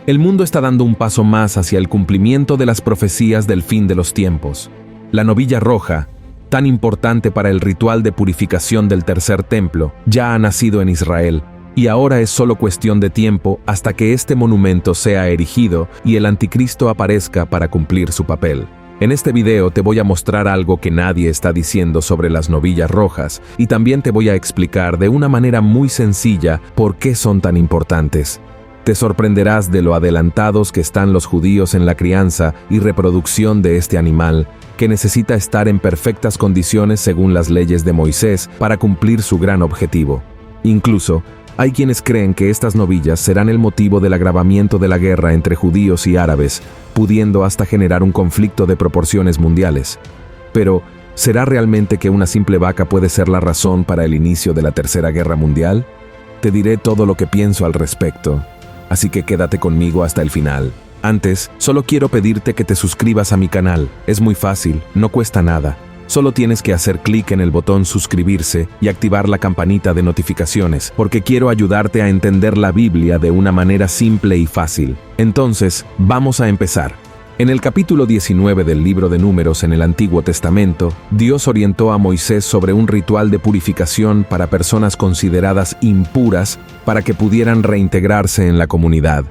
El mundo está dando un paso más hacia el cumplimiento de las profecías del fin de los tiempos. La novilla roja, tan importante para el ritual de purificación del tercer templo, ya ha nacido en Israel, y ahora es solo cuestión de tiempo hasta que este monumento sea erigido y el anticristo aparezca para cumplir su papel. En este video te voy a mostrar algo que nadie está diciendo sobre las novillas rojas, y también te voy a explicar de una manera muy sencilla por qué son tan importantes. Te sorprenderás de lo adelantados que están los judíos en la crianza y reproducción de este animal, que necesita estar en perfectas condiciones según las leyes de Moisés para cumplir su gran objetivo. Incluso, hay quienes creen que estas novillas serán el motivo del agravamiento de la guerra entre judíos y árabes, pudiendo hasta generar un conflicto de proporciones mundiales. Pero, ¿será realmente que una simple vaca puede ser la razón para el inicio de la Tercera Guerra Mundial? Te diré todo lo que pienso al respecto, así que quédate conmigo hasta el final. Antes, solo quiero pedirte que te suscribas a mi canal. Es muy fácil, no cuesta nada. Solo tienes que hacer clic en el botón suscribirse y activar la campanita de notificaciones, porque quiero ayudarte a entender la Biblia de una manera simple y fácil. Entonces, vamos a empezar. En el capítulo 19 del libro de Números en el Antiguo Testamento, Dios orientó a Moisés sobre un ritual de purificación para personas consideradas impuras para que pudieran reintegrarse en la comunidad.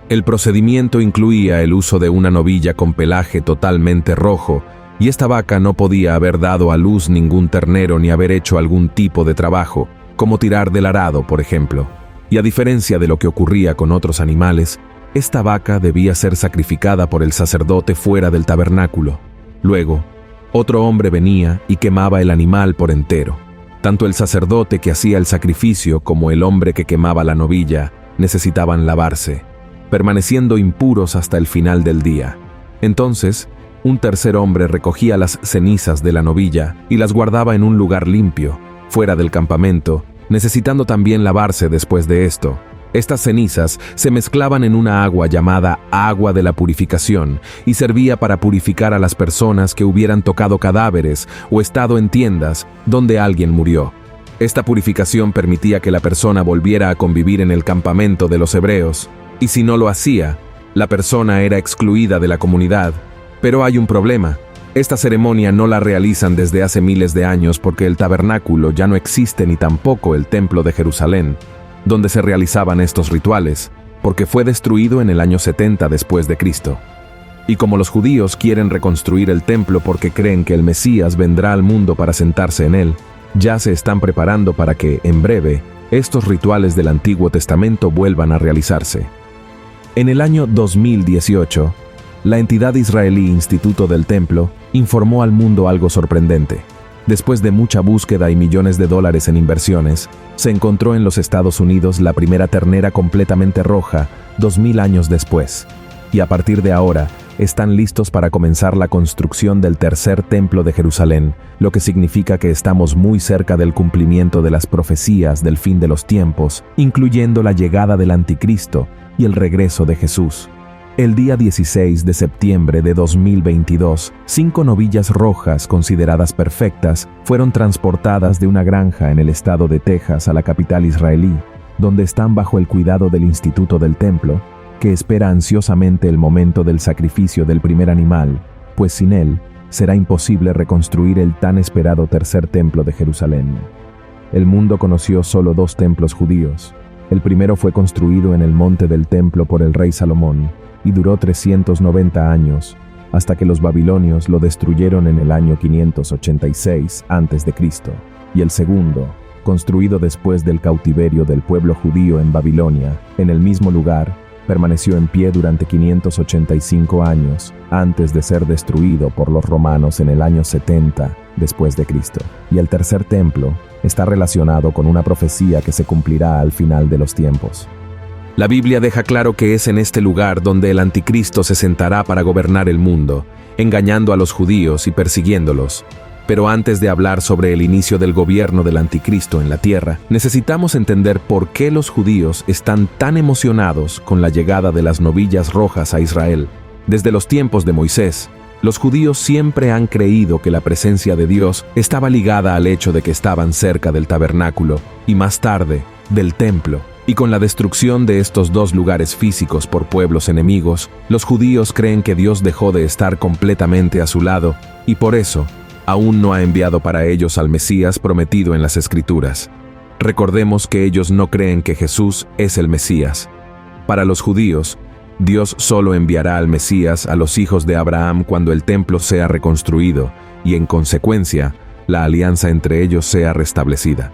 El procedimiento incluía el uso de una novilla con pelaje totalmente rojo, y esta vaca no podía haber dado a luz ningún ternero ni haber hecho algún tipo de trabajo, como tirar del arado, por ejemplo. Y a diferencia de lo que ocurría con otros animales, esta vaca debía ser sacrificada por el sacerdote fuera del tabernáculo. Luego, otro hombre venía y quemaba el animal por entero. Tanto el sacerdote que hacía el sacrificio como el hombre que quemaba la novilla necesitaban lavarse, permaneciendo impuros hasta el final del día. Entonces, un tercer hombre recogía las cenizas de la novilla y las guardaba en un lugar limpio, fuera del campamento, necesitando también lavarse después de esto. Estas cenizas se mezclaban en una agua llamada agua de la purificación y servía para purificar a las personas que hubieran tocado cadáveres o estado en tiendas donde alguien murió. Esta purificación permitía que la persona volviera a convivir en el campamento de los hebreos, y si no lo hacía, la persona era excluida de la comunidad. Pero hay un problema. Esta ceremonia no la realizan desde hace miles de años porque el tabernáculo ya no existe ni tampoco el templo de Jerusalén, donde se realizaban estos rituales, porque fue destruido en el año 70 después de Cristo. Y como los judíos quieren reconstruir el templo porque creen que el Mesías vendrá al mundo para sentarse en él, ya se están preparando para que, en breve, estos rituales del Antiguo Testamento vuelvan a realizarse. En el año 2018, la entidad israelí Instituto del Templo informó al mundo algo sorprendente. Después de mucha búsqueda y millones de dólares en inversiones, se encontró en los Estados Unidos la primera ternera completamente roja 2000 años después. Y a partir de ahora, están listos para comenzar la construcción del tercer templo de Jerusalén, lo que significa que estamos muy cerca del cumplimiento de las profecías del fin de los tiempos, incluyendo la llegada del anticristo y el regreso de Jesús. El día 16 de septiembre de 2022, 5 novillas rojas consideradas perfectas fueron transportadas de una granja en el estado de Texas a la capital israelí, donde están bajo el cuidado del Instituto del Templo, que espera ansiosamente el momento del sacrificio del primer animal, pues sin él será imposible reconstruir el tan esperado tercer templo de Jerusalén. El mundo conoció solo 2 templos judíos. El primero fue construido en el monte del templo por el rey Salomón, y duró 390 años, hasta que los babilonios lo destruyeron en el año 586 a.C., y el segundo, construido después del cautiverio del pueblo judío en Babilonia, en el mismo lugar, permaneció en pie durante 585 años, antes de ser destruido por los romanos en el año 70 después de Cristo. Y el tercer templo está relacionado con una profecía que se cumplirá al final de los tiempos. La Biblia deja claro que es en este lugar donde el anticristo se sentará para gobernar el mundo, engañando a los judíos y persiguiéndolos. Pero antes de hablar sobre el inicio del gobierno del anticristo en la tierra, necesitamos entender por qué los judíos están tan emocionados con la llegada de las novillas rojas a Israel. Desde los tiempos de Moisés, los judíos siempre han creído que la presencia de Dios estaba ligada al hecho de que estaban cerca del tabernáculo y más tarde, del templo. Y con la destrucción de estos dos lugares físicos por pueblos enemigos, los judíos creen que Dios dejó de estar completamente a su lado, y por eso, aún no ha enviado para ellos al Mesías prometido en las Escrituras. Recordemos que ellos no creen que Jesús es el Mesías. Para los judíos, Dios solo enviará al Mesías a los hijos de Abraham cuando el templo sea reconstruido, y en consecuencia, la alianza entre ellos sea restablecida.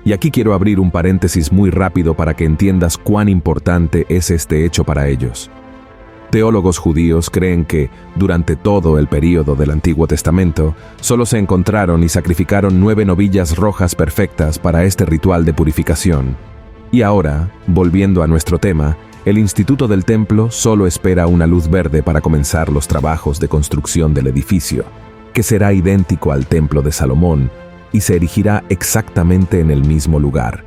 Y aquí quiero abrir un paréntesis muy rápido para que entiendas cuán importante es este hecho para ellos. Teólogos judíos creen que, durante todo el período del Antiguo Testamento, solo se encontraron y sacrificaron 9 novillas rojas perfectas para este ritual de purificación. Y ahora, volviendo a nuestro tema, el Instituto del Templo solo espera una luz verde para comenzar los trabajos de construcción del edificio, que será idéntico al Templo de Salomón, y se erigirá exactamente en el mismo lugar.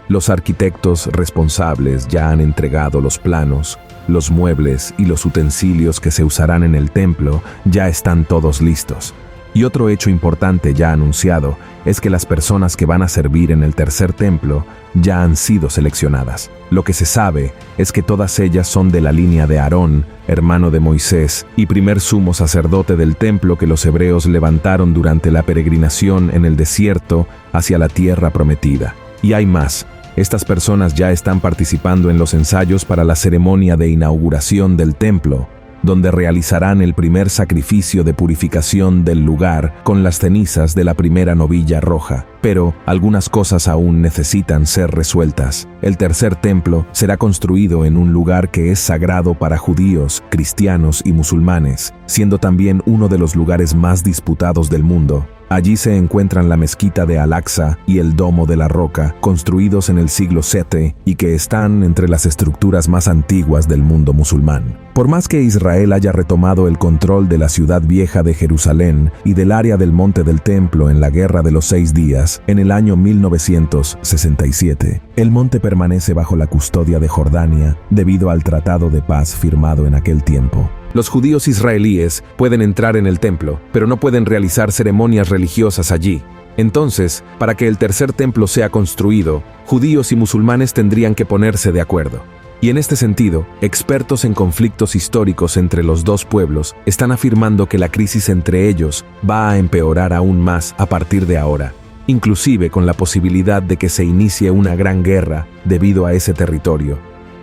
Los arquitectos responsables ya han entregado los planos, los muebles y los utensilios que se usarán en el templo ya están todos listos. Y otro hecho importante ya anunciado es que las personas que van a servir en el tercer templo ya han sido seleccionadas. Lo que se sabe es que todas ellas son de la línea de Aarón, hermano de Moisés, y primer sumo sacerdote del templo que los hebreos levantaron durante la peregrinación en el desierto hacia la tierra prometida. Y hay más. Estas personas ya están participando en los ensayos para la ceremonia de inauguración del templo, donde realizarán el primer sacrificio de purificación del lugar con las cenizas de la primera novilla roja. Pero algunas cosas aún necesitan ser resueltas. El tercer templo será construido en un lugar que es sagrado para judíos, cristianos y musulmanes, siendo también uno de los lugares más disputados del mundo. Allí se encuentran la mezquita de Al-Aqsa y el Domo de la Roca, construidos en el siglo VII y que están entre las estructuras más antiguas del mundo musulmán. Por más que Israel haya retomado el control de la ciudad vieja de Jerusalén y del área del Monte del Templo en la Guerra de los 6 días, en el año 1967, el monte permanece bajo la custodia de Jordania debido al tratado de paz firmado en aquel tiempo. Los judíos israelíes pueden entrar en el templo, pero no pueden realizar ceremonias religiosas allí. Entonces, para que el tercer templo sea construido, judíos y musulmanes tendrían que ponerse de acuerdo. Y en este sentido, expertos en conflictos históricos entre los dos pueblos están afirmando que la crisis entre ellos va a empeorar aún más a partir de ahora, inclusive con la posibilidad de que se inicie una gran guerra debido a ese territorio.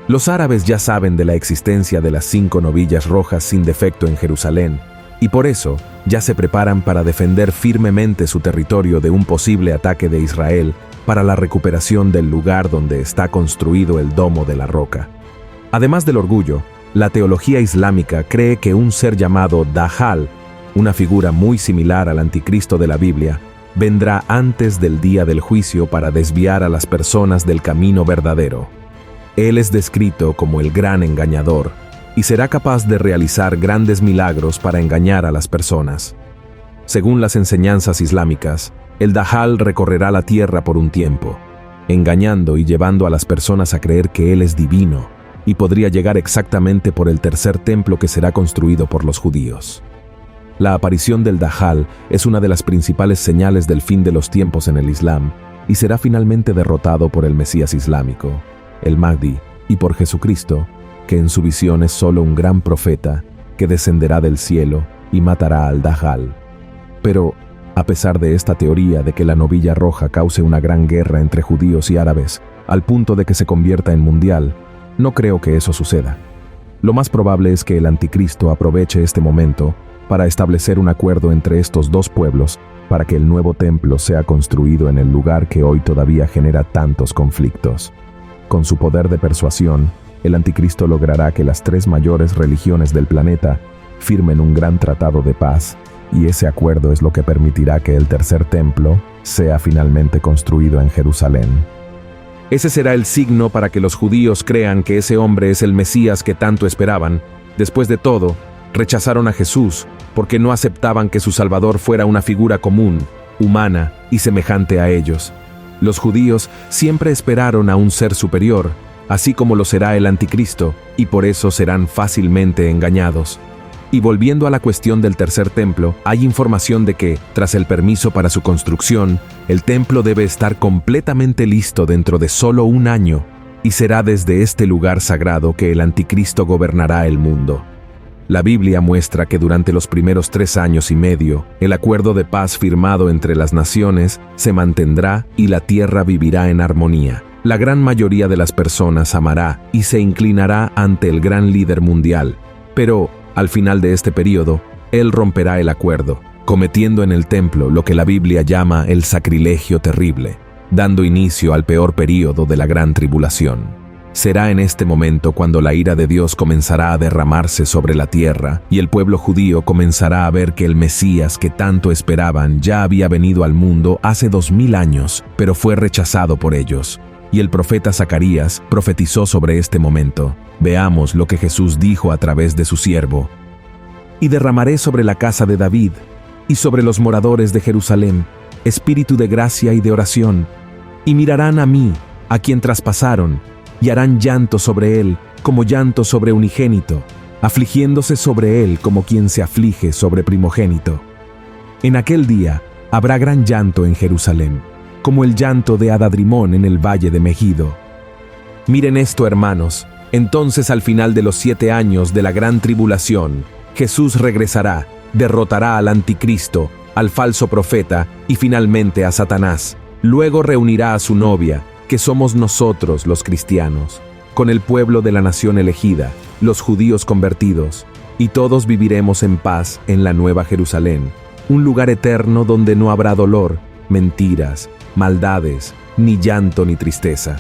Los árabes ya saben de la existencia de las 5 novillas rojas sin defecto en Jerusalén, y por eso ya se preparan para defender firmemente su territorio de un posible ataque de Israel para la recuperación del lugar donde está construido el Domo de la Roca. Además del orgullo, la teología islámica cree que un ser llamado Dajjal, una figura muy similar al anticristo de la Biblia, vendrá antes del día del juicio para desviar a las personas del camino verdadero. Él es descrito como el gran engañador y será capaz de realizar grandes milagros para engañar a las personas. Según las enseñanzas islámicas, el Dajjal recorrerá la tierra por un tiempo, engañando y llevando a las personas a creer que él es divino y podría llegar exactamente por el tercer templo que será construido por los judíos. La aparición del Dajjal es una de las principales señales del fin de los tiempos en el Islam y será finalmente derrotado por el Mesías islámico, el Mahdi, y por Jesucristo, que en su visión es solo un gran profeta que descenderá del cielo y matará al Dajjal. Pero, a pesar de esta teoría de que la novilla roja cause una gran guerra entre judíos y árabes, al punto de que se convierta en mundial, no creo que eso suceda. Lo más probable es que el anticristo aproveche este momento para establecer un acuerdo entre estos dos pueblos para que el nuevo templo sea construido en el lugar que hoy todavía genera tantos conflictos. Con su poder de persuasión, el anticristo logrará que las 3 mayores religiones del planeta firmen un gran tratado de paz, y ese acuerdo es lo que permitirá que el tercer templo sea finalmente construido en Jerusalén. Ese será el signo para que los judíos crean que ese hombre es el Mesías que tanto esperaban. Después de todo, rechazaron a Jesús porque no aceptaban que su Salvador fuera una figura común, humana y semejante a ellos. Los judíos siempre esperaron a un ser superior, así como lo será el anticristo, y por eso serán fácilmente engañados. Y volviendo a la cuestión del tercer templo, hay información de que, tras el permiso para su construcción, el templo debe estar completamente listo dentro de solo un año. y será desde este lugar sagrado que el anticristo gobernará el mundo. La Biblia muestra que durante los primeros 3 años y medio, el acuerdo de paz firmado entre las naciones se mantendrá y la tierra vivirá en armonía. La gran mayoría de las personas amará y se inclinará ante el gran líder mundial, pero, al final de este periodo, él romperá el acuerdo, cometiendo en el templo lo que la Biblia llama el sacrilegio terrible, dando inicio al peor período de la gran tribulación. Será en este momento cuando la ira de Dios comenzará a derramarse sobre la tierra y el pueblo judío comenzará a ver que el Mesías que tanto esperaban ya había venido al mundo hace 2000 años, pero fue rechazado por ellos. Y el profeta Zacarías profetizó sobre este momento. Veamos lo que Jesús dijo a través de su siervo. «Y derramaré sobre la casa de David y sobre los moradores de Jerusalén espíritu de gracia y de oración, y mirarán a mí, a quien traspasaron, y harán llanto sobre él como llanto sobre unigénito, afligiéndose sobre él como quien se aflige sobre primogénito. En aquel día habrá gran llanto en Jerusalén, como el llanto de Adadrimón en el valle de Megido. Miren esto, hermanos, entonces al final de los 7 años de la gran tribulación, Jesús regresará, derrotará al anticristo, al falso profeta y finalmente a Satanás. Luego reunirá a su novia, que somos nosotros los cristianos, con el pueblo de la nación elegida, los judíos convertidos, y todos viviremos en paz en la Nueva Jerusalén, un lugar eterno donde no habrá dolor, mentiras, maldades, ni llanto ni tristeza.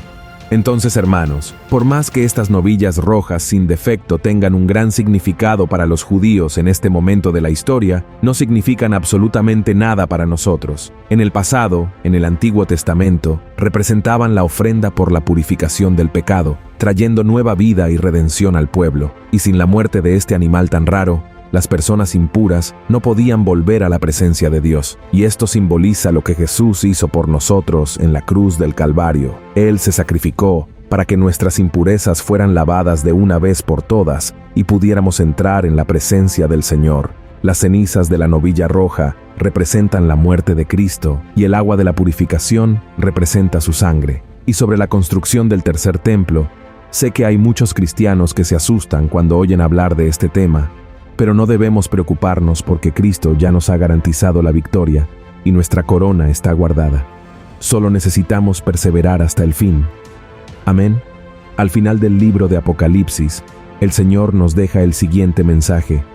Entonces, hermanos, por más que estas novillas rojas sin defecto tengan un gran significado para los judíos en este momento de la historia, no significan absolutamente nada para nosotros. En el pasado, en el Antiguo Testamento, representaban la ofrenda por la purificación del pecado, trayendo nueva vida y redención al pueblo, y sin la muerte de este animal tan raro, las personas impuras no podían volver a la presencia de Dios, y esto simboliza lo que Jesús hizo por nosotros en la cruz del Calvario. Él se sacrificó para que nuestras impurezas fueran lavadas de una vez por todas y pudiéramos entrar en la presencia del Señor. Las cenizas de la novilla roja representan la muerte de Cristo y el agua de la purificación representa su sangre. Y sobre la construcción del tercer templo, sé que hay muchos cristianos que se asustan cuando oyen hablar de este tema, pero no debemos preocuparnos porque Cristo ya nos ha garantizado la victoria y nuestra corona está guardada. Solo necesitamos perseverar hasta el fin. Amén. Al final del libro de Apocalipsis, el Señor nos deja el siguiente mensaje.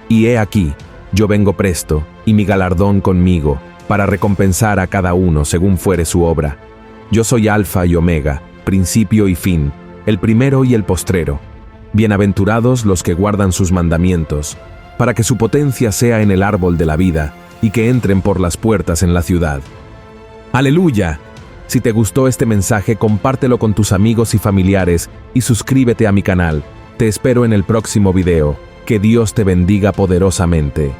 Y he aquí, yo vengo presto, y mi galardón conmigo, para recompensar a cada uno según fuere su obra. Yo soy Alfa y Omega, principio y fin, el primero y el postrero. Bienaventurados los que guardan sus mandamientos, para que su potencia sea en el árbol de la vida, y que entren por las puertas en la ciudad. ¡Aleluya! Si te gustó este mensaje, compártelo con tus amigos y familiares, y suscríbete a mi canal. Te espero en el próximo video. Que Dios te bendiga poderosamente.